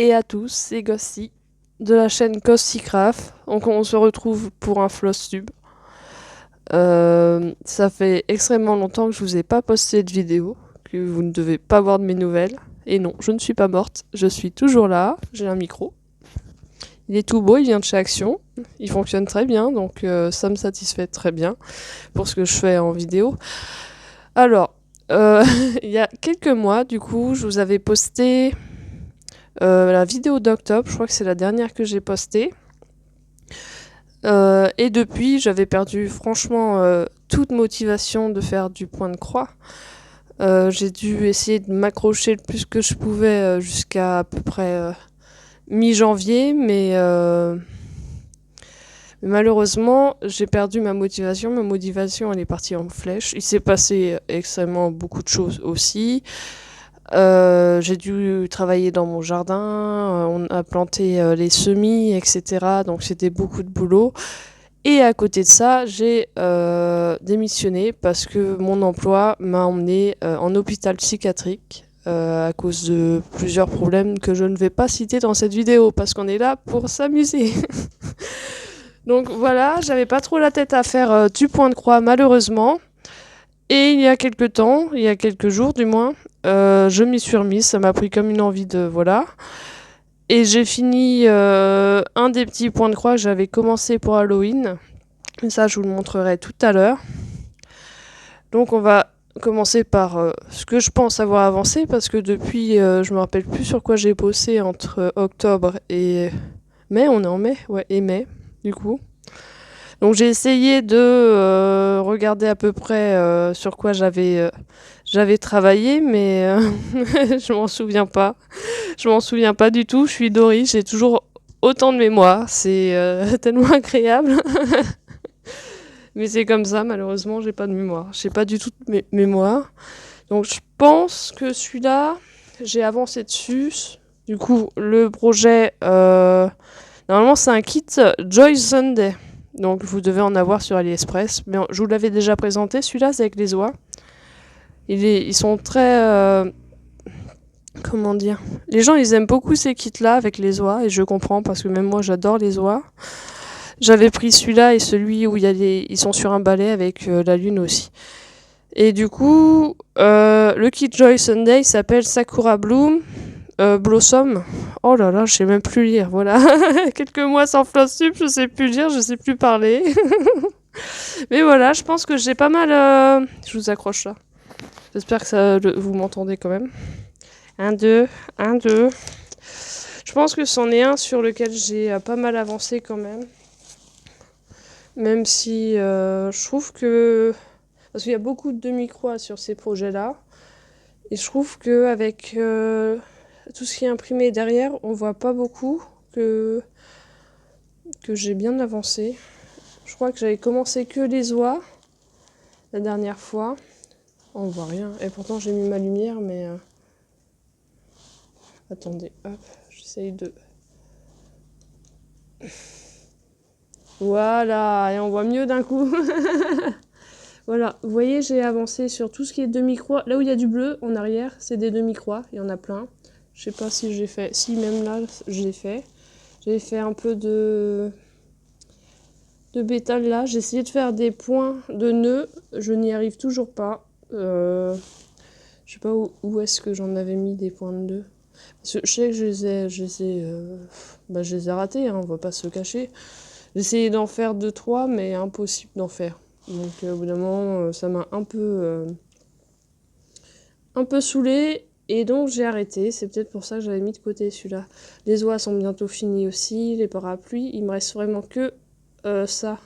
et à tous, c'est Ghosty de la chaîne Ghostycraft. Donc on se retrouve pour un floss tube. Ça fait extrêmement longtemps que je vous ai pas posté de vidéo, que vous ne devez pas voir de mes nouvelles. Et non, je ne suis pas morte, je suis toujours là, j'ai un micro. Il est tout beau, il vient de chez Action, il fonctionne très bien, donc ça me satisfait très bien pour ce que je fais en vidéo. Alors, il y a quelques mois, du coup, je vous avais posté la vidéo d'octobre, je crois que c'est la dernière que j'ai postée. Et depuis, j'avais perdu franchement toute motivation de faire du point de croix. J'ai dû essayer de m'accrocher le plus que je pouvais jusqu'à à peu près mi-janvier, mais malheureusement, j'ai perdu ma motivation. Ma motivation, elle est partie en flèche. Il s'est passé extrêmement beaucoup de choses aussi. J'ai dû travailler dans mon jardin, on a planté les semis, etc. Donc c'était beaucoup de boulot. Et à côté de ça, j'ai démissionné parce que mon emploi m'a emmené en hôpital psychiatrique à cause de plusieurs problèmes que je ne vais pas citer dans cette vidéo parce qu'on est là pour s'amuser. Donc voilà, j'avais pas trop la tête à faire du point de croix malheureusement. Et il y a quelques temps, il y a quelques jours du moins, je m'y suis remise, ça m'a pris comme une envie de... Voilà. Et j'ai fini un des petits points de croix que j'avais commencé pour Halloween. Et ça, je vous le montrerai tout à l'heure. Donc on va commencer par ce que je pense avoir avancé, parce que depuis, je me rappelle plus sur quoi j'ai bossé entre octobre et mai. On est en mai, ouais, et mai, du coup. Donc j'ai essayé de regarder à peu près sur quoi j'avais travaillé, mais je m'en souviens pas. Je m'en souviens pas du tout. Je suis Doris, j'ai toujours autant de mémoire. C'est tellement agréable. Mais c'est comme ça, malheureusement, j'ai pas de mémoire. J'ai pas du tout de mémoire. Donc je pense que celui-là, j'ai avancé dessus. Du coup, le projet, normalement c'est un kit Joy Sunday. Donc vous devez en avoir sur AliExpress. Mais je vous l'avais déjà présenté, celui-là c'est avec les oies. Ils sont très... comment dire, les gens ils aiment beaucoup ces kits-là avec les oies. Et je comprends parce que même moi j'adore les oies. J'avais pris celui-là et celui où ils sont sur un balai avec la lune aussi. Et du coup, le kit Joy Sunday s'appelle Sakura Bloom Blossom. Oh là là, je sais même plus lire, voilà. Quelques mois sans Flosstube, je sais plus lire, je sais plus parler. Mais voilà, je pense que j'ai pas mal... Je vous accroche là. J'espère que vous m'entendez quand même. 1, 2, 1, 2. Je pense que c'en est un sur lequel j'ai pas mal avancé quand même. Même si je trouve que... Parce qu'il y a beaucoup de demi-croix sur ces projets-là. Et je trouve qu'avec tout ce qui est imprimé derrière, on voit pas beaucoup que j'ai bien avancé. Je crois que j'avais commencé que les oies la dernière fois. On voit rien. Et pourtant j'ai mis ma lumière, mais... Attendez, hop, j'essaye de... Voilà, et on voit mieux d'un coup. Voilà, vous voyez, j'ai avancé sur tout ce qui est demi-croix. Là où il y a du bleu en arrière, c'est des demi-croix, il y en a plein. Je sais pas si j'ai fait... Si, même là, je l'ai fait. J'ai fait un peu de bétal là. J'ai essayé de faire des points de nœuds. Je n'y arrive toujours pas. Je sais pas où est-ce que j'en avais mis des points de nœuds. Parce que je sais que je les ai ratés, hein, on va pas se cacher. J'ai essayé d'en faire 2-3, mais impossible d'en faire. Donc au bout d'un moment, ça m'a un peu saoulée. Et donc j'ai arrêté. C'est peut-être pour ça que j'avais mis de côté celui-là. Les oies sont bientôt finis aussi. Les parapluies. Il me reste vraiment que ça.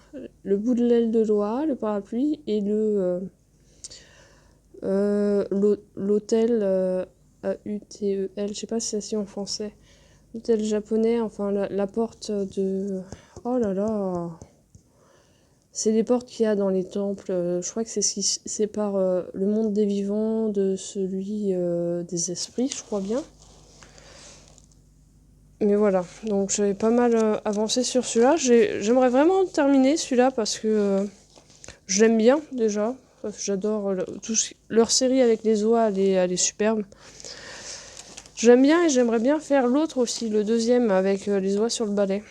Le bout de l'aile de l'oie, le parapluie et l'hôtel AUTEL. Je sais pas si c'est assis en français. L'hôtel japonais. Enfin la porte de... Oh là là. C'est les portes qu'il y a dans les temples. Je crois que c'est ce qui sépare le monde des vivants de celui des esprits, je crois bien. Mais voilà, donc j'avais pas mal avancé sur celui-là. J'aimerais vraiment terminer celui-là parce que je l'aime bien déjà. J'adore leur série avec les oies, elle est superbe. J'aime bien et j'aimerais bien faire l'autre aussi, le deuxième avec les oies sur le balai.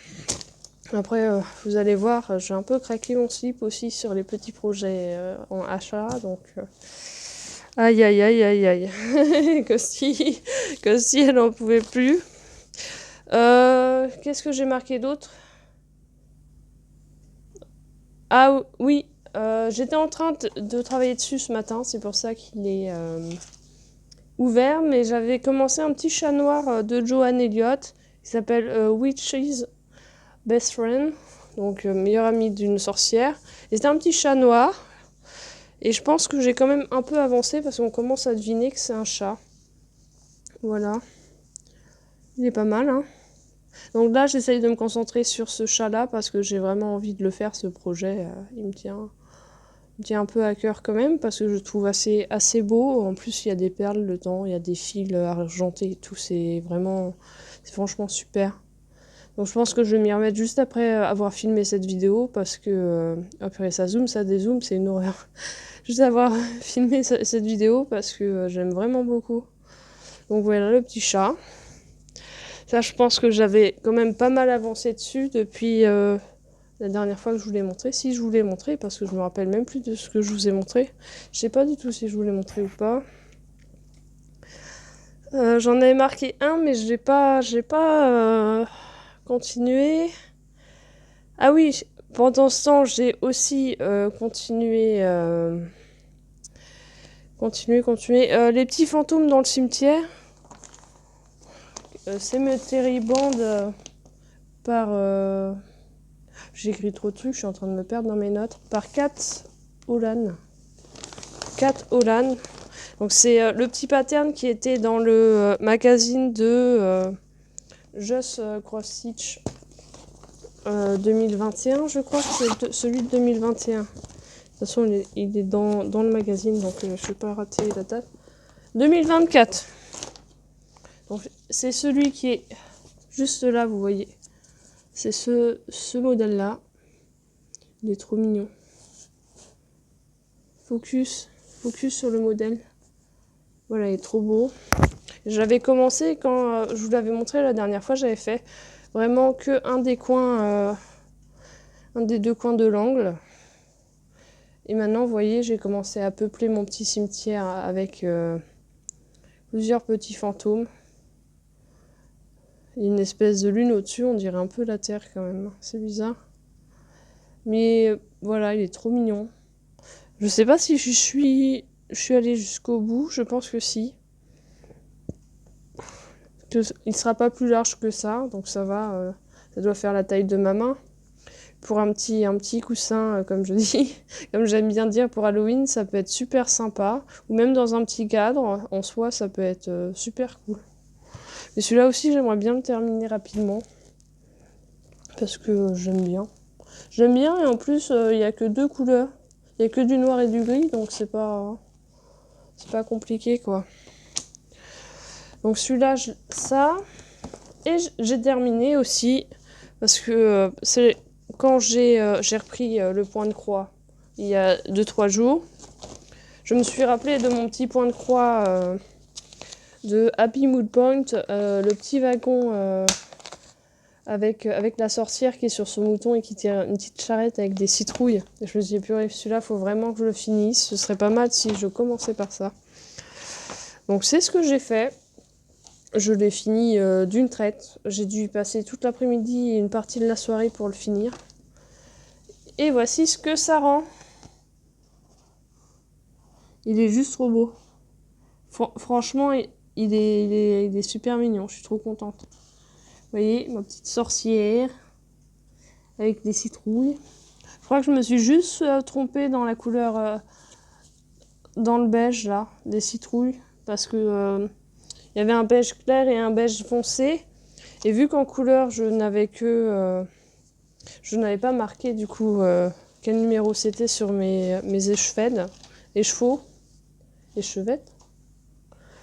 Après, vous allez voir, j'ai un peu craqué mon slip aussi sur les petits projets en achat, donc aïe aïe aïe aïe aïe, que si elle n'en pouvait plus. Qu'est-ce que j'ai marqué d'autre? Ah oui, j'étais en train de travailler dessus ce matin, c'est pour ça qu'il est ouvert, mais j'avais commencé un petit chat noir de Joanne Elliott, qui s'appelle Witch's Best Friend, donc meilleur ami d'une sorcière. Et c'était un petit chat noir, et je pense que j'ai quand même un peu avancé parce qu'on commence à deviner que c'est un chat. Voilà, il est pas mal, hein. Donc là, j'essaye de me concentrer sur ce chat-là parce que j'ai vraiment envie de le faire, ce projet. Il me tient un peu à cœur quand même parce que je le trouve assez beau. En plus, il y a des perles dedans, il y a des fils argentés et tout. C'est franchement super. Donc je pense que je vais m'y remettre juste après avoir filmé cette vidéo parce que après ça zoome, ça dézoome, c'est une horreur. Juste avoir filmé cette vidéo parce que j'aime vraiment beaucoup. Donc voilà le petit chat. Ça, je pense que j'avais quand même pas mal avancé dessus depuis la dernière fois que je vous l'ai montré. Si je vous l'ai montré, parce que je me rappelle même plus de ce que je vous ai montré. Je sais pas du tout si je vous l'ai montré ou pas. J'en avais marqué un, mais j'ai pas continué. Ah oui, pendant ce temps, j'ai aussi continué. Les petits fantômes dans le cimetière. Cemetery Band par. J'ai écrit trop de trucs, je suis en train de me perdre dans mes notes. Par Kat Holland. Kat Holland. Donc c'est le petit pattern qui était dans le magazine de Just Cross Stitch 2021, je crois que c'est celui de 2021. De toute façon, il est dans le magazine, donc je ne vais pas rater la date. 2024. Donc c'est celui qui est juste là, vous voyez. C'est ce modèle-là. Il est trop mignon. Focus sur le modèle. Voilà, il est trop beau. J'avais commencé quand je vous l'avais montré la dernière fois, j'avais fait vraiment que un des deux coins de l'angle. Et maintenant, vous voyez, j'ai commencé à peupler mon petit cimetière avec plusieurs petits fantômes. Il y a une espèce de lune au-dessus, on dirait un peu la Terre quand même. C'est bizarre. Mais voilà, il est trop mignon. Je sais pas si je suis allée jusqu'au bout, je pense que si. Il sera pas plus large que ça, donc ça va. Ça doit faire la taille de ma main. Pour un petit coussin, comme je dis, comme j'aime bien dire pour Halloween, ça peut être super sympa. Ou même dans un petit cadre, en soi, ça peut être super cool. Mais celui-là aussi, j'aimerais bien le terminer rapidement. Parce que j'aime bien. J'aime bien et en plus, il n'y a que deux couleurs. Il n'y a que du noir et du gris, donc c'est pas compliqué, quoi. Donc celui-là, ça. Et j'ai terminé aussi, parce que c'est quand j'ai repris le point de croix il y a 2-3 jours. Je me suis rappelé de mon petit point de croix de Happy Mood Point, le petit wagon avec la sorcière qui est sur son mouton et qui tire une petite charrette avec des citrouilles. Et je me suis dit, purée, celui-là, faut vraiment que je le finisse. Ce serait pas mal si je commençais par ça. Donc c'est ce que j'ai fait. Je l'ai fini d'une traite. J'ai dû y passer toute l'après-midi et une partie de la soirée pour le finir. Et voici ce que ça rend. Il est juste trop beau. Franchement, il est super mignon. Je suis trop contente. Vous voyez, ma petite sorcière avec des citrouilles. Je crois que je me suis juste trompée dans la couleur, dans le beige là, des citrouilles. Parce que il y avait un beige clair et un beige foncé. Et vu qu'en couleur, je n'avais pas marqué du coup quel numéro c'était sur mes échevettes.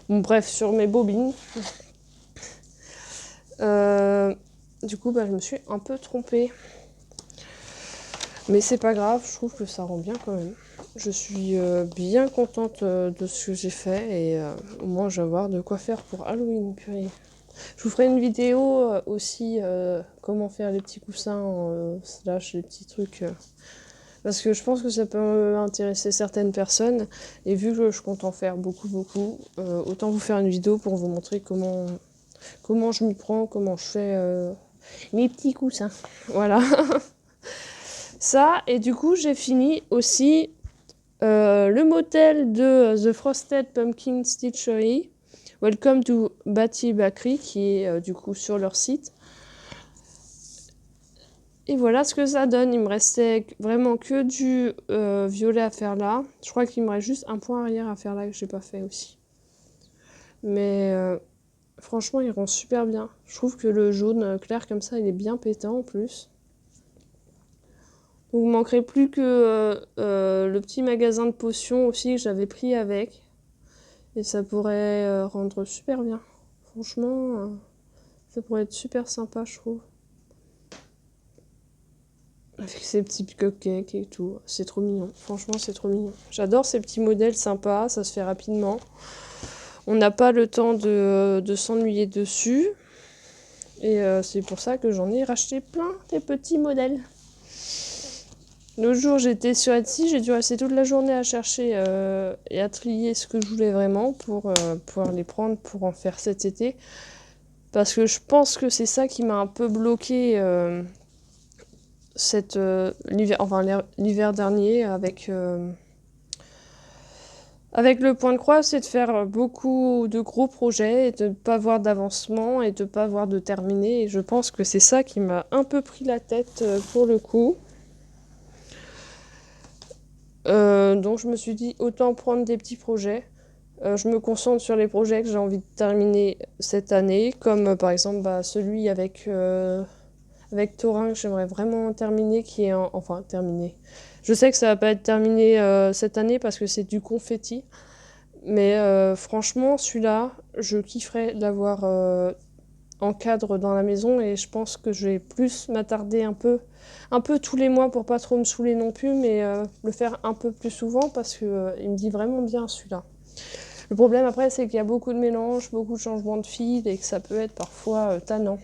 Bon, bref, sur mes bobines. Du coup, je me suis un peu trompée. Mais c'est pas grave, je trouve que ça rend bien quand même. Je suis bien contente de ce que j'ai fait et au moins je vais avoir de quoi faire pour Halloween, purée. Je vous ferai une vidéo aussi comment faire les petits coussins slash les petits trucs. Parce que je pense que ça peut intéresser certaines personnes. Et vu que je compte en faire beaucoup, autant vous faire une vidéo pour vous montrer comment je m'y prends, comment je fais mes petits coussins. Voilà. Ça, et du coup j'ai fini aussi le modèle de The Frosted Pumpkin Stitchery. Welcome to Bati Bakery, qui est du coup sur leur site. Et voilà ce que ça donne. Il me restait vraiment que du violet à faire là. Je crois qu'il me reste juste un point arrière à faire là que j'ai pas fait aussi. Mais franchement, il rend super bien. Je trouve que le jaune clair comme ça, il est bien pétant en plus. Donc, il ne manquerait plus que le petit magasin de potions aussi que j'avais pris avec. Et ça pourrait rendre super bien. Franchement, ça pourrait être super sympa, je trouve. Avec ces petits cupcakes et tout. C'est trop mignon. Franchement, c'est trop mignon. J'adore ces petits modèles sympas. Ça se fait rapidement. On n'a pas le temps de s'ennuyer dessus. Et c'est pour ça que j'en ai racheté plein des petits modèles. L'autre jour, j'étais sur Etsy. J'ai dû rester toute la journée à chercher et à trier ce que je voulais vraiment pour pouvoir les prendre pour en faire cet été. Parce que je pense que c'est ça qui m'a un peu bloqué l'hiver dernier avec le point de croix, c'est de faire beaucoup de gros projets et de ne pas voir d'avancement et de ne pas voir de terminer. Et je pense que c'est ça qui m'a un peu pris la tête pour le coup. Donc je me suis dit autant prendre des petits projets. Je me concentre sur les projets que j'ai envie de terminer cette année, comme par exemple celui avec Thorin que j'aimerais vraiment terminer, qui est enfin terminé. Je sais que ça va pas être terminé cette année parce que c'est du confetti, mais franchement celui-là, je kifferais l'avoir en cadre dans la maison et je pense que je vais plus m'attarder un peu tous les mois pour pas trop me saouler non plus, mais le faire un peu plus souvent parce que il me dit vraiment bien celui-là. Le problème après, c'est qu'il y a beaucoup de mélanges, beaucoup de changements de fil et que ça peut être parfois tannant.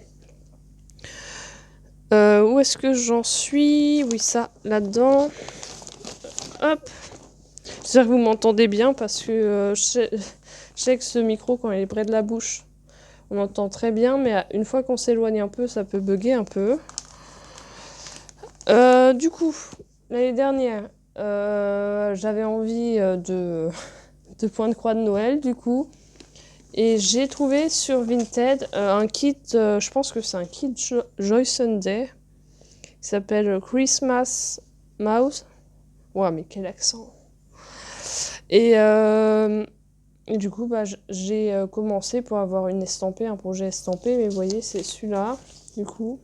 Où est-ce que j'en suis? Oui, ça, là-dedans. Hop. J'espère que vous m'entendez bien parce que je sais que ce micro, quand il est près de la bouche, on entend très bien, mais une fois qu'on s'éloigne un peu, ça peut bugger un peu. Du coup, l'année dernière, j'avais envie de points de croix de Noël, du coup. Et j'ai trouvé sur Vinted un kit, je pense que c'est un kit Joy Sunday, qui s'appelle Christmas Mouse. Ouah, mais quel accent! Et du coup, j'ai commencé pour avoir un projet estampé, mais vous voyez, c'est celui-là, du coup.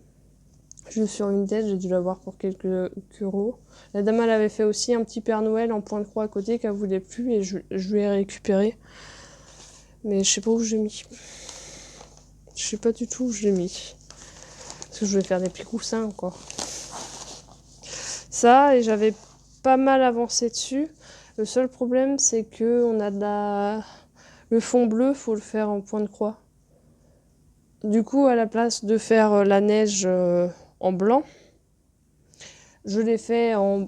Je suis sur Vinted, j'ai dû l'avoir pour quelques euros. La dame, elle avait fait aussi un petit Père Noël en point de croix à côté qu'elle voulait plus et je lui ai récupéré. Mais je sais pas où je l'ai mis. Je sais pas du tout où je l'ai mis. Parce que je voulais faire des petits coussins encore. Ça, et j'avais pas mal avancé dessus. Le seul problème, c'est que on a le fond bleu, faut le faire en point de croix. Du coup, à la place de faire la neige en blanc, je l'ai fait en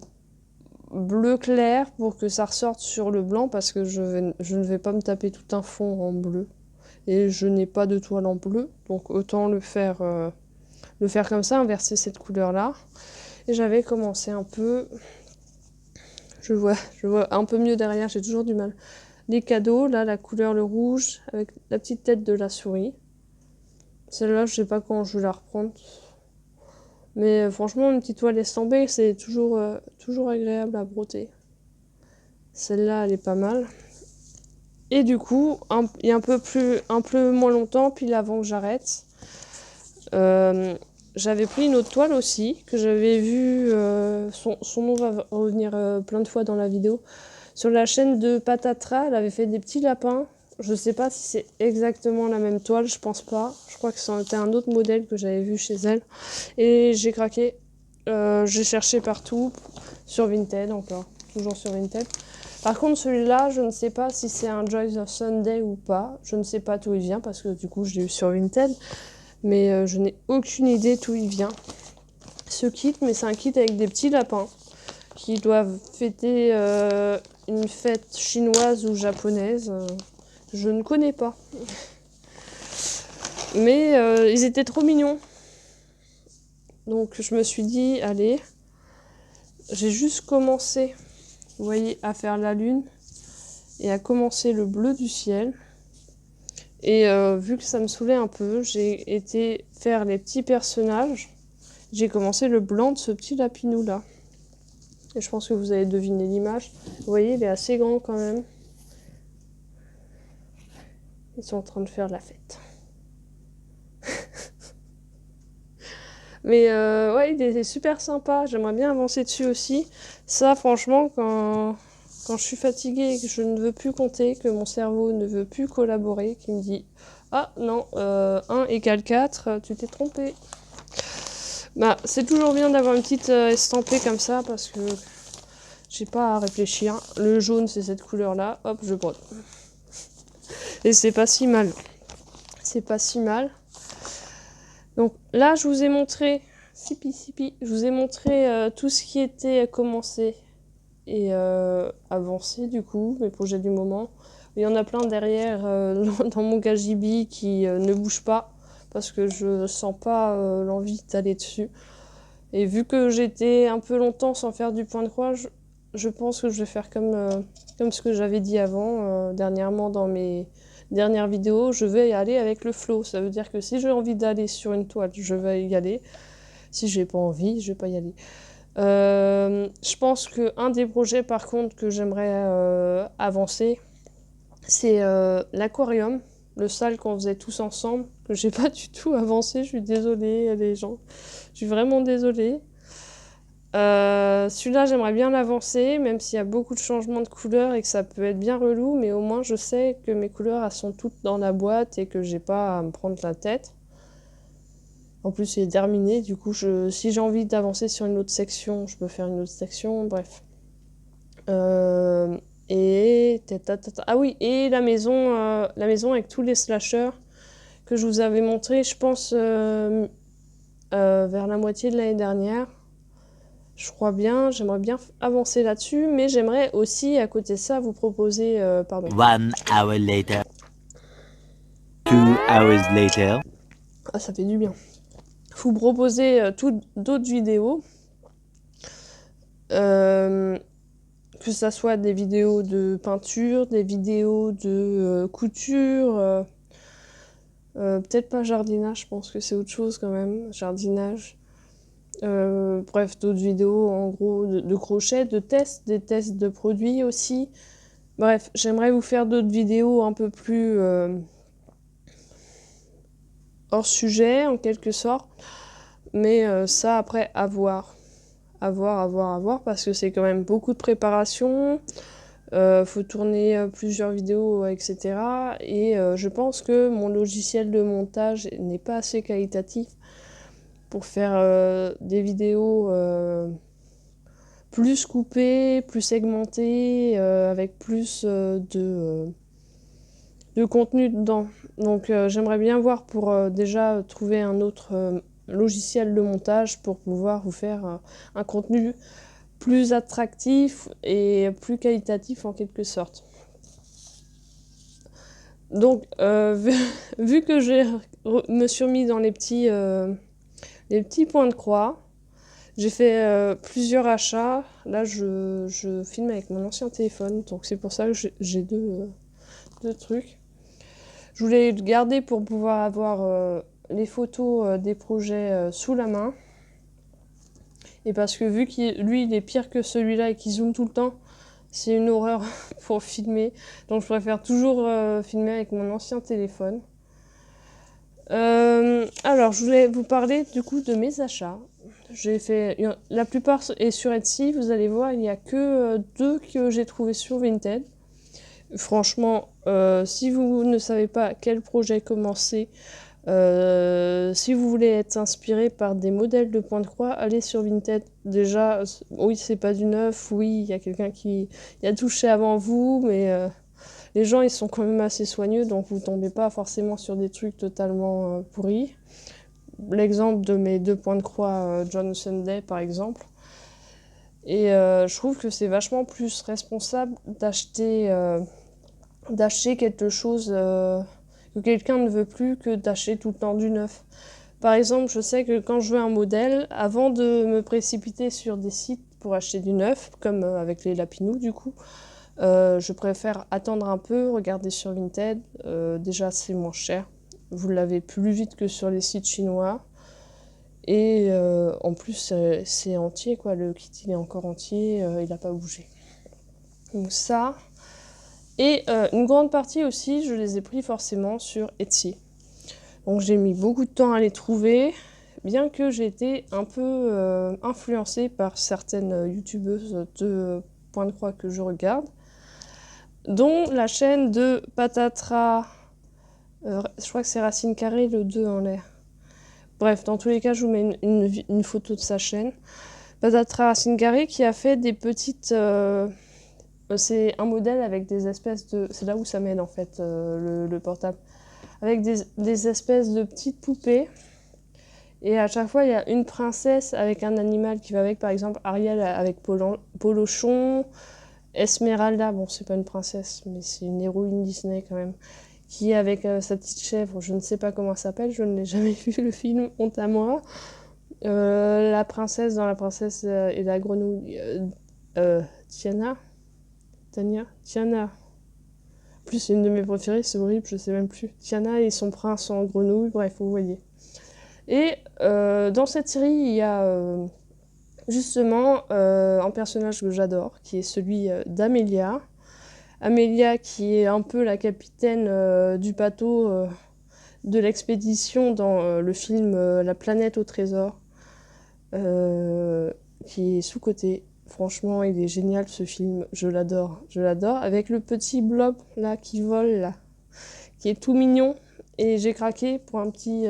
bleu clair pour que ça ressorte sur le blanc parce que je ne vais pas me taper tout un fond en bleu. Et je n'ai pas de toile en bleu, donc autant le faire comme ça, inverser cette couleur-là. Et j'avais commencé un peu... Je vois un peu mieux derrière, j'ai toujours du mal. Les cadeaux, là, la couleur, le rouge, avec la petite tête de la souris. Celle-là, je sais pas quand je vais la reprendre. Mais franchement, une petite toile estampée, c'est toujours agréable à broder. Celle-là, elle est pas mal. Et du coup, il y a un peu moins longtemps, puis avant que j'arrête, j'avais pris une autre toile aussi, que j'avais vue, son nom va revenir plein de fois dans la vidéo. Sur la chaîne de Patatra, elle avait fait des petits lapins. Je sais pas si c'est exactement la même toile, je pense pas. Je crois que c'était un autre modèle que j'avais vu chez elle. Et j'ai craqué. J'ai cherché partout, sur Vinted encore, toujours sur Vinted. Par contre, celui-là, je ne sais pas si c'est un Joys of Sunday ou pas. Je ne sais pas d'où il vient parce que du coup, je l'ai eu sur Vinted. Mais je n'ai aucune idée d'où il vient. Ce kit, mais c'est un kit avec des petits lapins qui doivent fêter une fête chinoise ou japonaise. Je ne connais pas. Mais ils étaient trop mignons. Donc je me suis dit, allez, j'ai juste commencé, vous voyez, à faire la lune et à commencer le bleu du ciel. Et vu que ça me saoulait un peu, j'ai été faire les petits personnages. J'ai commencé le blanc de ce petit lapinou là. Et je pense que vous avez deviné l'image. Vous voyez, il est assez grand quand même. Ils sont en train de faire la fête. Mais ouais, il est super sympa. J'aimerais bien avancer dessus aussi. Ça, franchement, quand je suis fatiguée et que je ne veux plus compter, que mon cerveau ne veut plus collaborer, qui me dit « Ah non, 1 égale 4, tu t'es trompé ». Bah, c'est toujours bien d'avoir une petite estampée comme ça parce que j'ai pas à réfléchir. Le jaune, c'est cette couleur-là. Hop, je brode. Et c'est pas si mal. C'est pas si mal. Donc là, je vous ai montré, je vous ai montré tout ce qui était commencé et avancé du coup, mes projets du moment. Il y en a plein derrière dans mon Gajibi qui ne bouge pas parce que je sens pas l'envie d'aller dessus. Et vu que j'étais un peu longtemps sans faire du point de croix, je pense que je vais faire comme ce que j'avais dit avant, dernièrement dans mes dernières vidéos, je vais y aller avec le flow. Ça veut dire que si j'ai envie d'aller sur une toile, je vais y aller. Si j'ai pas envie, je vais pas y aller. Je pense qu'un des projets par contre que j'aimerais avancer, c'est l'aquarium, le salle qu'on faisait tous ensemble, que j'ai pas du tout avancé, je suis désolée les gens. Je suis vraiment désolée. Celui-là, j'aimerais bien l'avancer, même s'il y a beaucoup de changements de couleurs et que ça peut être bien relou, mais au moins je sais que mes couleurs elles sont toutes dans la boîte et que j'ai pas à me prendre la tête. En plus, il est terminé, du coup, si j'ai envie d'avancer sur une autre section, je peux faire une autre section, bref. Ah oui, et la maison avec tous les slashers que je vous avais montré, je pense, vers la moitié de l'année dernière. Je crois bien, j'aimerais bien avancer là-dessus, mais j'aimerais aussi, à côté de ça, vous proposer... pardon. 1 hour later. 2 hours later. Ah, ça fait du bien. Vous proposer d'autres vidéos. Que ça soit des vidéos de peinture, des vidéos de couture. Peut-être pas jardinage, je pense que c'est autre chose quand même, jardinage. Bref, d'autres vidéos en gros de crochet, de tests, des tests de produits aussi. Bref, j'aimerais vous faire d'autres vidéos un peu plus hors sujet en quelque sorte. Mais ça après à voir. À voir, parce que c'est quand même beaucoup de préparation. Faut tourner plusieurs vidéos, etc. Et je pense que mon logiciel de montage n'est pas assez qualitatif pour faire des vidéos plus coupées, plus segmentées, avec plus de contenu dedans. Donc j'aimerais bien voir pour déjà trouver un autre logiciel de montage pour pouvoir vous faire un contenu plus attractif et plus qualitatif en quelque sorte. Donc vu que je me suis remis dans les petits points de croix, j'ai fait plusieurs achats. Là je filme avec mon ancien téléphone, donc c'est pour ça que j'ai deux trucs. Je voulais le garder pour pouvoir avoir les photos des projets sous la main. Et parce que vu qu'il lui il est pire que celui-là et qu'il zoome tout le temps, c'est une horreur pour filmer. Donc je préfère toujours filmer avec mon ancien téléphone. Alors je voulais vous parler du coup de mes achats. J'ai fait la plupart est sur Etsy, vous allez voir, il n'y a que 2 que j'ai trouvé sur Vinted. Franchement, si vous ne savez pas quel projet commencer, Si vous voulez être inspiré par des modèles de point de croix, allez sur Vinted. Déjà, oui, c'est pas du neuf, oui, il y a quelqu'un qui y a touché avant vous, mais les gens, ils sont quand même assez soigneux, donc vous tombez pas forcément sur des trucs totalement pourris. L'exemple de mes 2 points de croix John Sunday, par exemple. Et je trouve que c'est vachement plus responsable d'acheter quelque chose que quelqu'un ne veut plus que d'acheter tout le temps du neuf. Par exemple, je sais que quand je veux un modèle, avant de me précipiter sur des sites pour acheter du neuf, comme avec les Lapinous du coup, je préfère attendre un peu, regarder sur Vinted. Déjà, c'est moins cher. Vous l'avez plus vite que sur les sites chinois. Et en plus, c'est entier, quoi. Le kit, il est encore entier, il n'a pas bougé. Donc ça. Et une grande partie aussi, je les ai pris forcément sur Etsy. Donc j'ai mis beaucoup de temps à les trouver, bien que j'ai été un peu influencée par certaines youtubeuses de Point de Croix que je regarde, dont la chaîne de Patatra, je crois que c'est Racine Carrée, le 2 en l'air. Bref, dans tous les cas, je vous mets une photo de sa chaîne. Patatra Racine Carrée qui a fait des petites... c'est un modèle avec des espèces de... C'est là où ça m'aide en fait, le portable. Avec des espèces de petites poupées. Et à chaque fois, il y a une princesse avec un animal qui va avec, par exemple Ariel avec Polochon, Esmeralda, bon c'est pas une princesse, mais c'est une héroïne Disney quand même, qui est avec sa petite chèvre, je ne sais pas comment elle s'appelle, je ne l'ai jamais vu le film, honte à moi. La princesse dans La princesse et la grenouille, Tiana. En plus c'est une de mes préférées, c'est horrible, je sais même plus. Tiana et son prince en grenouille, bref, vous voyez. Et dans cette série, il y a justement un personnage que j'adore, qui est celui d'Amélia. Amélia qui est un peu la capitaine du bateau de l'expédition dans le film La planète au trésor, qui est sous-coté. Franchement, il est génial ce film, je l'adore, avec le petit blob là qui vole là, qui est tout mignon. Et j'ai craqué pour un petit...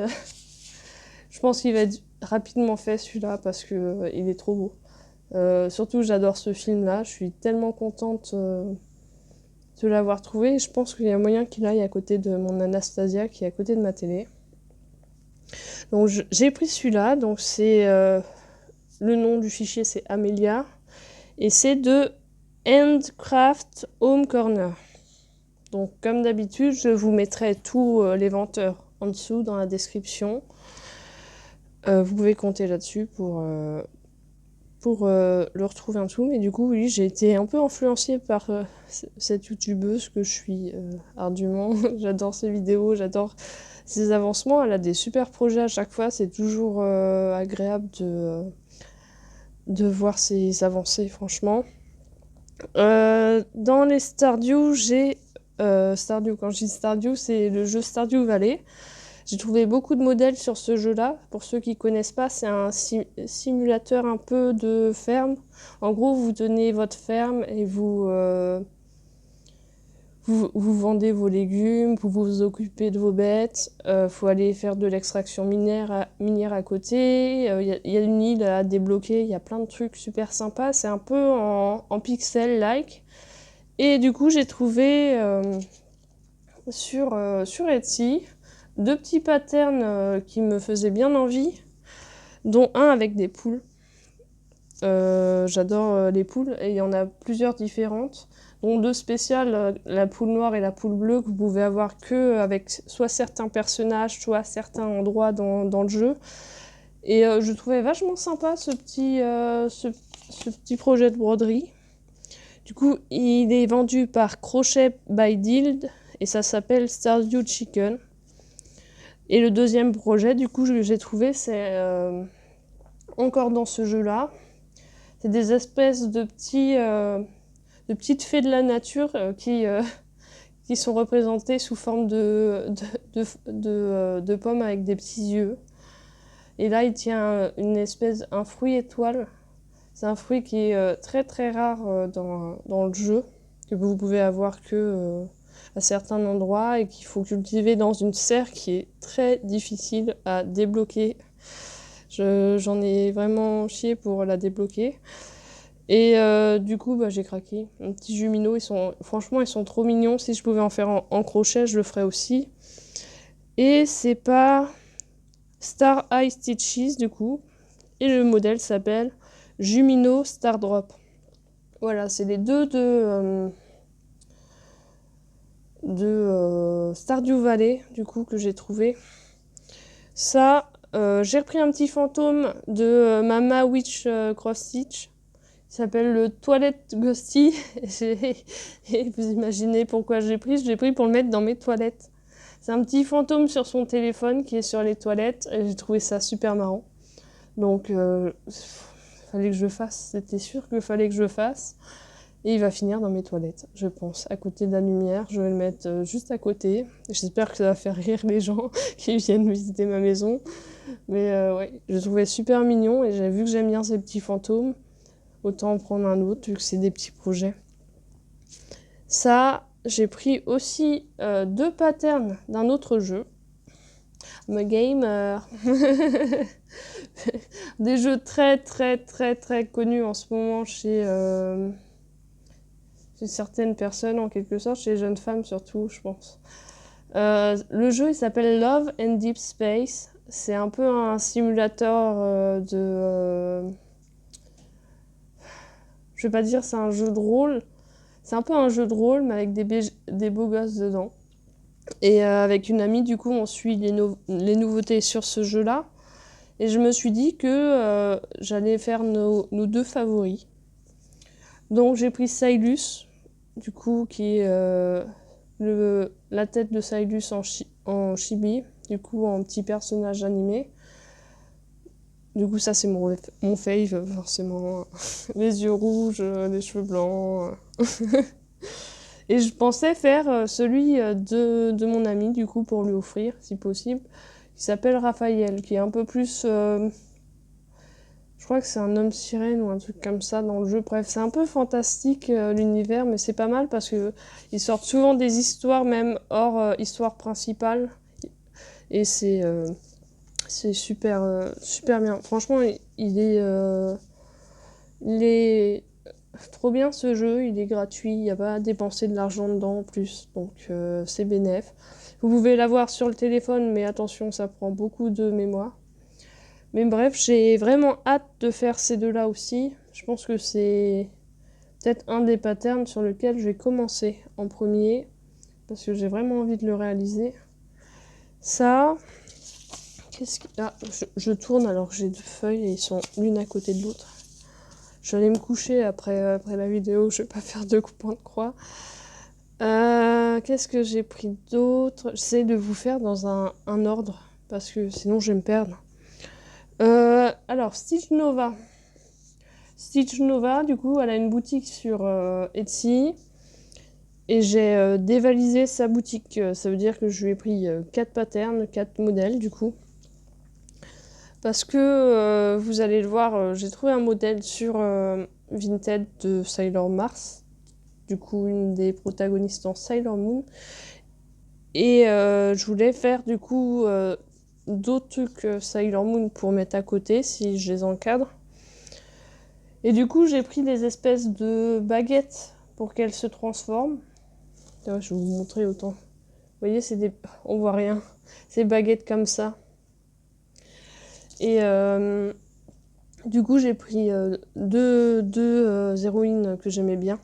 Je pense qu'il va être rapidement fait celui-là parce que il est trop beau. Surtout, j'adore ce film-là. Je suis tellement contente de l'avoir trouvé. Je pense qu'il y a moyen qu'il aille à côté de mon Anastasia qui est à côté de ma télé. Donc j'ai pris celui-là. Donc c'est le nom du fichier, c'est Amelia et c'est de Handcraft Home Corner. Donc comme d'habitude, je vous mettrai tous les vendeurs en dessous dans la description. Vous pouvez compter là-dessus pour le retrouver en dessous. Mais du coup, oui, j'ai été un peu influencée par cette youtubeuse que je suis ardument. J'adore ses vidéos, j'adore ses avancements. Elle a des super projets à chaque fois. C'est toujours agréable de voir ses avancées, franchement. Dans les Stardew, j'ai... Stardew, quand je dis Stardew, c'est le jeu Stardew Valley. J'ai trouvé beaucoup de modèles sur ce jeu-là. Pour ceux qui ne connaissent pas, c'est un simulateur un peu de ferme. En gros, vous tenez votre ferme et vous vendez vos légumes, vous vous occupez de vos bêtes. Faut aller faire de l'extraction minière à côté. Il y a une île à débloquer, il y a plein de trucs super sympas. C'est un peu en pixel-like. Et du coup, j'ai trouvé sur Etsy 2 petits patterns qui me faisaient bien envie, dont un avec des poules. J'adore les poules et il y en a plusieurs différentes, dont 2 spéciales, la poule noire et la poule bleue, que vous pouvez avoir que avec soit certains personnages, soit certains endroits dans le jeu. Et je trouvais vachement sympa ce petit projet de broderie. Du coup, il est vendu par Crochet by Dild et ça s'appelle Stardew Chicken. Et le deuxième projet, du coup, j'ai trouvé, c'est encore dans ce jeu-là. C'est des espèces de petites fées de la nature qui sont représentées sous forme de pommes avec des petits yeux. Et là, il tient un fruit étoile. C'est un fruit qui est très très rare dans le jeu, que vous pouvez avoir que... à certains endroits et qu'il faut cultiver dans une serre qui est très difficile à débloquer. J'en ai vraiment chié pour la débloquer. Et du coup, j'ai craqué. Un petit Jumino, franchement, ils sont trop mignons. Si je pouvais en faire en crochet, je le ferais aussi. Et c'est par Star Eye Stitches, du coup. Et le modèle s'appelle Jumino Star Drop. Voilà, c'est les deux de Stardew Valley, du coup, que j'ai trouvé. Ça, j'ai repris un petit fantôme de Mama Witch Cross Stitch. Il s'appelle le Toilette Ghosty. Et vous imaginez pourquoi je l'ai pris. Je l'ai pris pour le mettre dans mes toilettes. C'est un petit fantôme sur son téléphone qui est sur les toilettes. Et j'ai trouvé ça super marrant. Donc, fallait que je fasse. C'était sûr qu'il fallait que je fasse. Et il va finir dans mes toilettes, je pense, à côté de la lumière. Je vais le mettre juste à côté. J'espère que ça va faire rire les gens qui viennent visiter ma maison. Mais ouais, je le trouvais super mignon et j'ai vu que j'aime bien ces petits fantômes. Autant en prendre un autre, vu que c'est des petits projets. Ça, j'ai pris aussi 2 patterns d'un autre jeu. I'm a gamer. Des jeux très très très très connus en ce moment chez certaines personnes, en quelque sorte, chez les jeunes femmes surtout, je pense. Le jeu, il s'appelle Love and Deep Space. C'est un peu un simulateur je vais pas dire c'est un jeu de rôle. C'est un peu un jeu de rôle, mais avec des beaux gosses dedans. Et avec une amie, du coup, on suit les nouveautés sur ce jeu-là. Et je me suis dit que j'allais faire nos 2 favoris. Donc j'ai pris Sailus, du coup, qui est la tête de Sailus en chibi, du coup, en petit personnage animé. Du coup, ça, c'est mon fave, forcément. Les yeux rouges, les cheveux blancs. Et je pensais faire celui de mon ami, du coup, pour lui offrir, si possible. Il s'appelle Raphaël, qui est un peu plus... je crois que c'est un homme sirène ou un truc comme ça dans le jeu. Bref, c'est un peu fantastique, l'univers, mais c'est pas mal parce qu'ils sortent souvent des histoires, même hors histoire principale. Et c'est super, super bien. Franchement, il est trop bien ce jeu, il est gratuit, il n'y a pas à dépenser de l'argent dedans en plus, donc c'est bénef. Vous pouvez l'avoir sur le téléphone, mais attention, ça prend beaucoup de mémoire. Mais bref, j'ai vraiment hâte de faire ces deux-là aussi. Je pense que c'est peut-être un des patterns sur lequel je vais commencer en premier, parce que j'ai vraiment envie de le réaliser. Ça... je tourne alors que j'ai 2 feuilles et ils sont l'une à côté de l'autre. Je vais aller me coucher après la vidéo, je vais pas faire 2 points de croix. Qu'est-ce que j'ai pris d'autre? J'essaie de vous faire dans un ordre, parce que sinon je vais me perdre. Alors, Stitch Nova. Stitch Nova, du coup, elle a une boutique sur Etsy. Et j'ai dévalisé sa boutique. Ça veut dire que je lui ai pris 4 patterns, 4 modèles, du coup. Parce que, vous allez le voir, j'ai trouvé un modèle sur Vinted de Sailor Mars. Du coup, une des protagonistes dans Sailor Moon. Et je voulais faire, du coup, d'autres trucs Sailor Moon pour mettre à côté, si je les encadre. Et du coup, j'ai pris des espèces de baguettes pour qu'elles se transforment. Je vais vous montrer autant. Vous voyez, on voit rien. C'est des baguettes comme ça. Et du coup, j'ai pris deux héroïnes que j'aimais bien.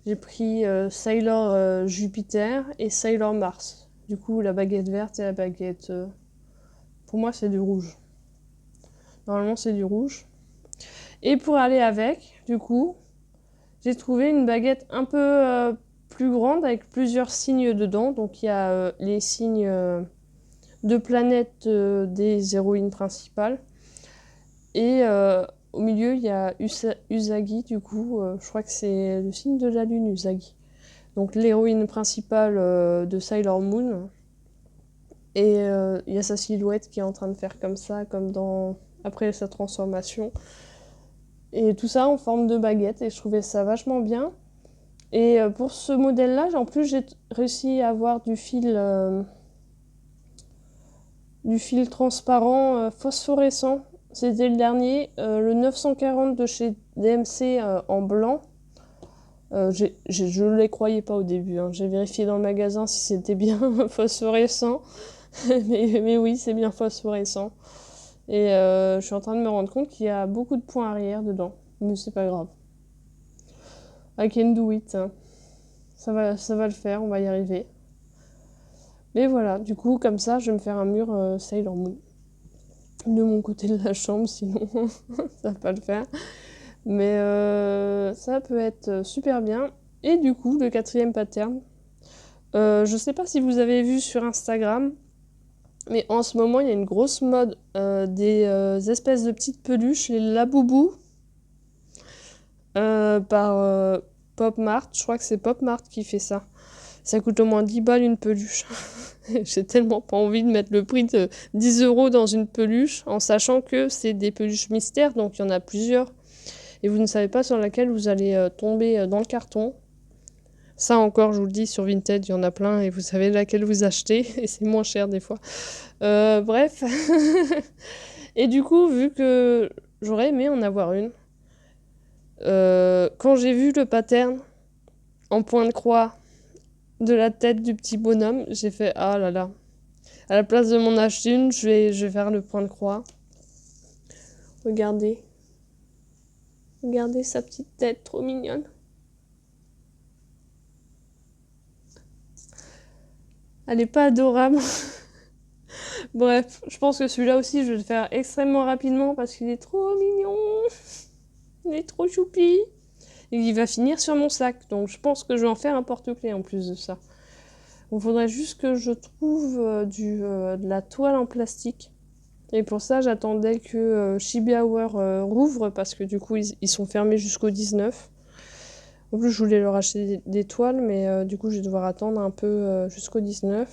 J'ai pris Sailor Jupiter et Sailor Mars. Du coup, la baguette verte et la baguette... pour moi, c'est du rouge. Normalement, c'est du rouge. Et pour aller avec, du coup, j'ai trouvé une baguette un peu plus grande avec plusieurs signes dedans. Donc, il y a les signes de planète des héroïnes principales. Et au milieu, il y a Usagi, du coup. Je crois que c'est le signe de la lune, Usagi. Donc, l'héroïne principale de Sailor Moon. Et il y a sa silhouette qui est en train de faire comme ça, comme après sa transformation. Et tout ça en forme de baguette, et je trouvais ça vachement bien. Et pour ce modèle-là, en plus, j'ai réussi à avoir du fil transparent phosphorescent. C'était le dernier, le 940 de chez DMC en blanc. Je ne les croyais pas au début, hein. J'ai vérifié dans le magasin si c'était bien phosphorescent. mais oui, c'est bien phosphorescent. Et je suis en train de me rendre compte qu'il y a beaucoup de points arrière dedans. Mais c'est pas grave. I can do it, hein. Ça va le faire, on va y arriver. Mais voilà, du coup, comme ça, je vais me faire un mur Sailor Moon. De mon côté de la chambre, sinon ça va pas le faire. Mais ça peut être super bien. Et du coup, le quatrième pattern, je sais pas si vous avez vu sur Instagram, mais en ce moment, il y a une grosse mode des espèces de petites peluches, les Laboubou, par Pop Mart. Je crois que c'est Pop Mart qui fait ça. Ça coûte au moins 10 balles une peluche. J'ai tellement pas envie de mettre le prix de 10 € dans une peluche, en sachant que c'est des peluches mystères, donc il y en a plusieurs. Et vous ne savez pas sur laquelle vous allez tomber dans le carton. Ça encore, je vous le dis, sur Vinted, il y en a plein et vous savez laquelle vous achetez. Et c'est moins cher des fois. Bref. Et du coup, vu que j'aurais aimé en avoir une, quand j'ai vu le pattern en point de croix de la tête du petit bonhomme, j'ai fait ah là là. À la place de m'en acheter une, je vais faire le point de croix. Regardez. Regardez sa petite tête, trop mignonne. Elle est pas adorable. Bref, je pense que celui-là aussi, je vais le faire extrêmement rapidement parce qu'il est trop mignon. Il est trop choupi. Et il va finir sur mon sac. Donc je pense que je vais en faire un porte-clés en plus de ça. Il faudrait juste que je trouve de la toile en plastique. Et pour ça, j'attendais que Chibi Hour rouvre parce que du coup, ils sont fermés jusqu'au 19. En plus, je voulais leur acheter des toiles, mais du coup, je vais devoir attendre un peu jusqu'au 19.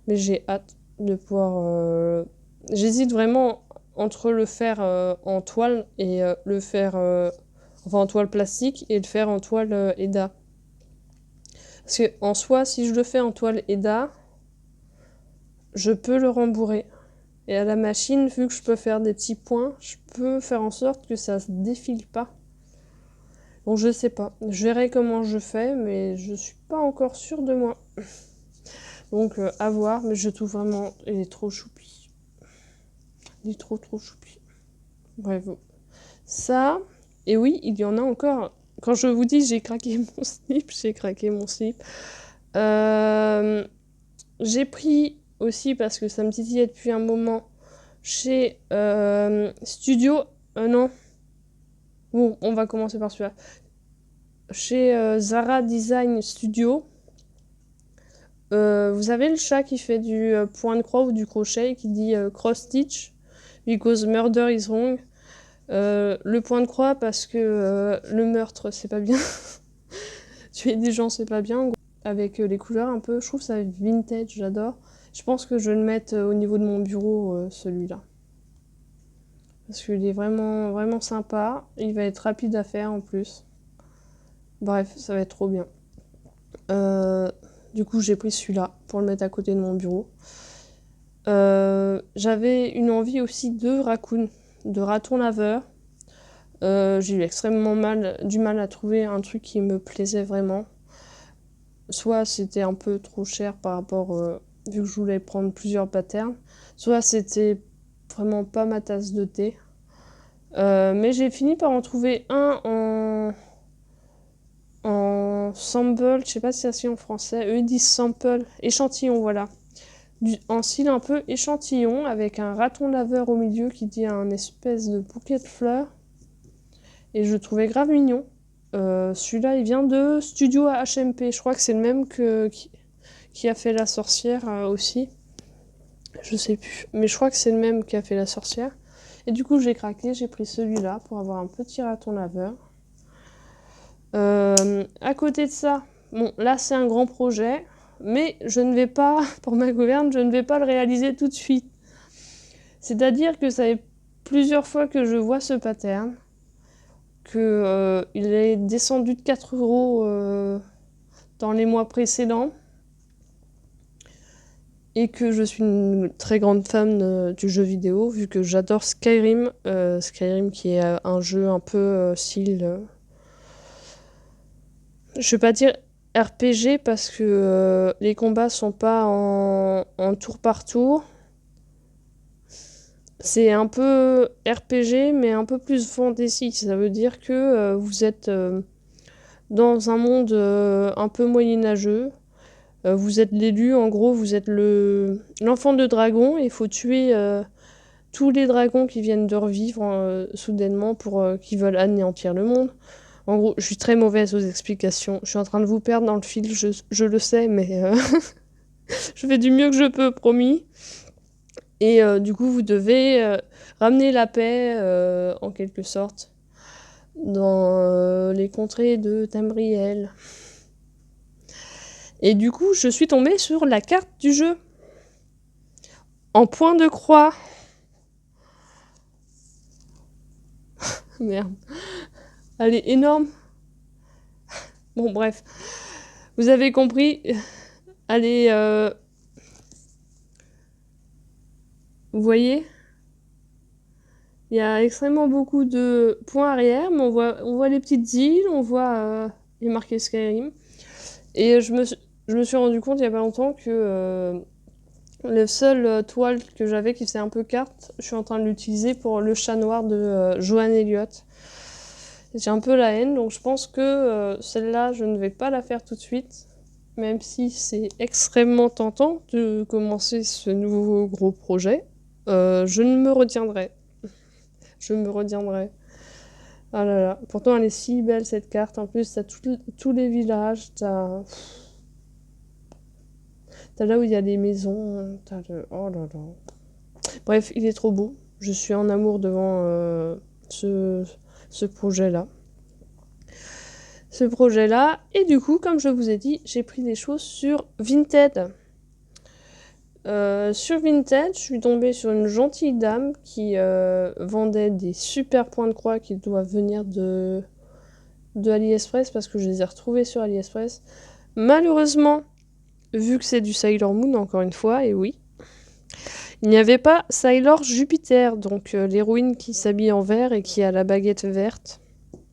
Mais j'ai hâte de pouvoir... J'hésite vraiment entre le faire en toile et le faire... enfin, en toile plastique et le faire en toile Eda. Parce que en soi, si je le fais en toile Eda, je peux le rembourrer. Et à la machine, vu que je peux faire des petits points, je peux faire en sorte que ça se défile pas. Donc je sais pas. Je verrai comment je fais, mais je suis pas encore sûre de moi. Donc à voir, mais je trouve vraiment... Il est trop choupi. Il est trop choupi. Bref. Ça, et oui, il y en a encore. Quand je vous dis j'ai craqué mon slip, j'ai craqué mon slip. J'ai pris aussi, parce que ça me titillait depuis un moment, chez Studio... non. Bon, on va commencer par celui-là. Chez Zara Design Studio. Vous avez le chat qui fait du point de croix ou du crochet et qui dit cross stitch because murder is wrong. Le point de croix parce que le meurtre c'est pas bien. Tuer des gens c'est pas bien. En gros. Avec les couleurs un peu, je trouve ça vintage, j'adore. Je pense que je vais le mettre au niveau de mon bureau, celui-là. Parce qu'il est vraiment, vraiment sympa. Il va être rapide à faire en plus. Bref, ça va être trop bien. Du coup, j'ai pris celui-là pour le mettre à côté de mon bureau. J'avais une envie aussi de raccoon, de raton laveur. J'ai eu extrêmement du mal à trouver un truc qui me plaisait vraiment. Soit c'était un peu trop cher par rapport, vu que je voulais prendre plusieurs patterns, soit c'était vraiment pas ma tasse de thé. Mais j'ai fini par en trouver un en sample, je sais pas si ça se dit en français, eux ils disent sample, échantillon, voilà. En style un peu échantillon, avec un raton laveur au milieu qui dit un espèce de bouquet de fleurs. Et je le trouvais grave mignon. Celui-là, il vient de Studio HMP. Je crois que c'est le même qui a fait La Sorcière aussi. Je sais plus. Mais je crois que c'est le même qui a fait La Sorcière. Et du coup, j'ai craqué. J'ai pris celui-là pour avoir un petit raton laveur. À côté de ça, bon, là, c'est un grand projet. Mais je ne vais pas, pour ma gouverne, je ne vais pas le réaliser tout de suite. C'est-à-dire que ça fait plusieurs fois que je vois ce pattern. que il est descendu de 4 euros dans les mois précédents et que je suis une très grande fan du jeu vidéo vu que j'adore Skyrim. Skyrim qui est un jeu un peu style... je vais pas dire RPG parce que les combats sont pas en tour par tour. C'est un peu RPG mais un peu plus fantasy. Ça veut dire que vous êtes dans un monde un peu moyenâgeux. Vous êtes l'élu, en gros, vous êtes l'enfant de dragon et il faut tuer tous les dragons qui viennent de revivre soudainement pour qui veulent anéantir le monde. En gros, je suis très mauvaise aux explications. Je suis en train de vous perdre dans le fil, je le sais, mais je fais du mieux que je peux, promis. Et du coup, vous devez ramener la paix, en quelque sorte, dans les contrées de Tamriel. Et du coup, je suis tombée sur la carte du jeu. En point de croix. Merde. Elle est énorme. Bon, bref. Vous avez compris. Elle est... Vous voyez ? Il y a extrêmement beaucoup de points arrière, mais on voit les petites îles, on voit les marqués Skyrim. Et je me suis rendu compte il y a pas longtemps que le seul toile que j'avais qui faisait un peu carte, je suis en train de l'utiliser pour le chat noir de Johan Elliott. J'ai un peu la haine, donc je pense que celle-là, je ne vais pas la faire tout de suite, même si c'est extrêmement tentant de commencer ce nouveau gros projet. Je ne me retiendrai. Je me retiendrai. Ah là là. Pourtant, elle est si belle cette carte. En plus, t'as tous les villages. T'as là où il y a les maisons. Oh là là. Bref, il est trop beau. Je suis en amour devant ce projet-là. Et du coup, comme je vous ai dit, j'ai pris des choses sur Vinted. Sur Vinted, je suis tombée sur une gentille dame qui vendait des super points de croix qui doivent venir de AliExpress parce que je les ai retrouvés sur AliExpress. Malheureusement, vu que c'est du Sailor Moon, encore une fois, et oui, il n'y avait pas Sailor Jupiter, donc l'héroïne qui s'habille en vert et qui a la baguette verte,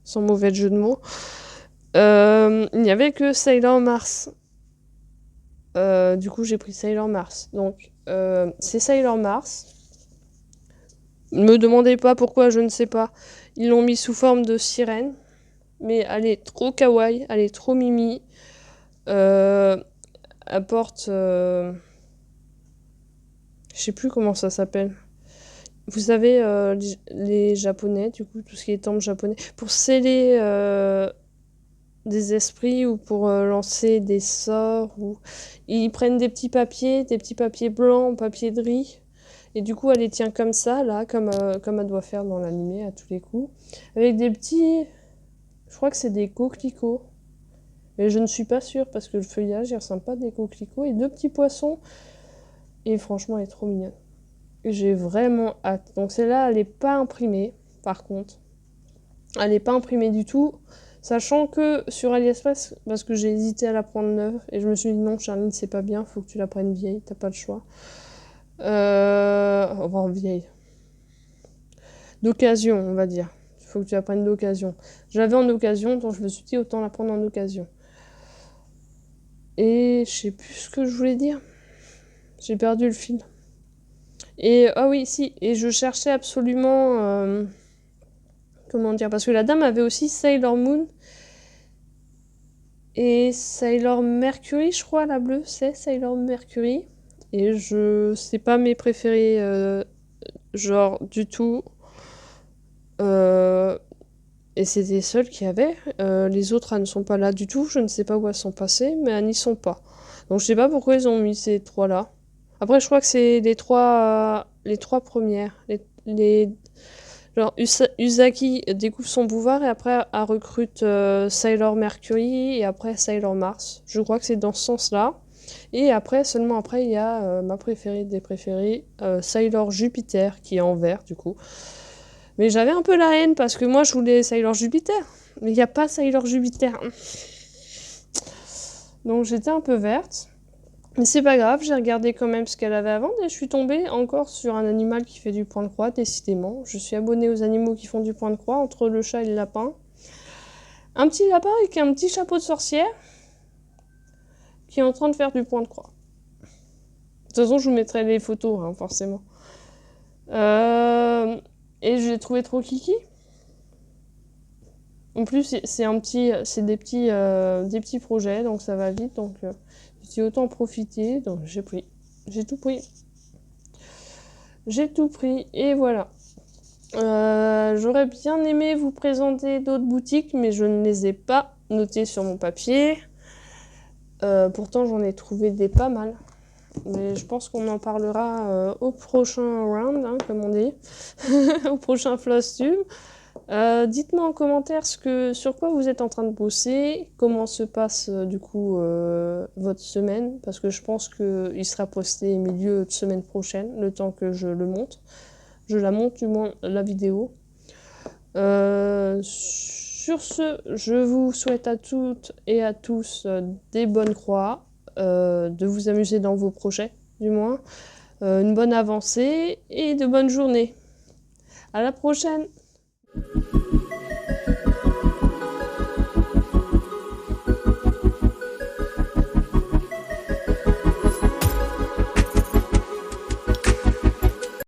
sans mauvais jeu de mots. Il n'y avait que Sailor Mars. Du coup, j'ai pris Sailor Mars. Donc, c'est Sailor Mars. Ne me demandez pas pourquoi, je ne sais pas. Ils l'ont mis sous forme de sirène. Mais elle est trop kawaii, elle est trop mimi. Elle porte... je sais plus comment ça s'appelle. Vous savez, les japonais, du coup, tout ce qui est temple japonais, pour sceller des esprits ou pour lancer des sorts, ou ils prennent des petits papiers blancs, papier de riz, et du coup, elle les tient comme ça, là, comme elle doit faire dans l'animé à tous les coups, avec des petits... Je crois que c'est des coquelicots. Mais je ne suis pas sûre parce que le feuillage, il ressemble pas à des coquelicots. Et 2 petits poissons. Et franchement, elle est trop mignonne. J'ai vraiment hâte. Donc celle-là, elle n'est pas imprimée, par contre. Elle n'est pas imprimée du tout. Sachant que sur AliExpress, parce que j'ai hésité à la prendre neuve, et je me suis dit non, Charline, c'est pas bien, faut que tu la prennes vieille, t'as pas le choix. Enfin, vieille. D'occasion, on va dire. Il faut que tu la prennes d'occasion. Je l'avais en occasion, donc je me suis dit autant la prendre en occasion. Et je sais plus ce que je voulais dire. J'ai perdu le fil. Et ah oui, si. Et je cherchais absolument... comment dire? Parce que la dame avait aussi Sailor Moon. Et Sailor Mercury, je crois, la bleue, c'est Sailor Mercury. Et c'est pas mes préférés, genre, du tout. Et c'est les seules qu'il y avait. Les autres, elles ne sont pas là du tout. Je ne sais pas où elles sont passées, mais elles n'y sont pas. Donc je sais pas pourquoi ils ont mis ces 3-là. Après, je crois que c'est les trois premières. Genre, Usagi découvre son pouvoir et après, elle recrute Sailor Mercury et après Sailor Mars. Je crois que c'est dans ce sens-là. Et après, seulement après, il y a ma préférée des préférés, Sailor Jupiter, qui est en vert, du coup. Mais j'avais un peu la haine parce que moi, je voulais Sailor Jupiter. Mais il n'y a pas Sailor Jupiter. Donc j'étais un peu verte. Mais c'est pas grave, j'ai regardé quand même ce qu'elle avait à vendre et je suis tombée encore sur un animal qui fait du point de croix, décidément. Je suis abonnée aux animaux qui font du point de croix, entre le chat et le lapin. Un petit lapin avec un petit chapeau de sorcière qui est en train de faire du point de croix. De toute façon, je vous mettrai les photos, hein, forcément. Et je l'ai trouvé trop kiki. En plus, c'est des petits projets, donc ça va vite. Donc, j'ai autant en profiter. Donc, j'ai pris. J'ai tout pris. J'ai tout pris. Et voilà. J'aurais bien aimé vous présenter d'autres boutiques, mais je ne les ai pas notées sur mon papier. Pourtant, j'en ai trouvé des pas mal. Mais je pense qu'on en parlera au prochain round, hein, comme on dit. Au prochain Flosstube. Dites-moi en commentaire sur quoi vous êtes en train de bosser, comment se passe du coup votre semaine, parce que je pense qu'il sera posté milieu de semaine prochaine, le temps que je le monte. Je la monte du moins la vidéo. Sur ce, je vous souhaite à toutes et à tous des bonnes croix, de vous amuser dans vos projets du moins, une bonne avancée et de bonnes journées. À la prochaine!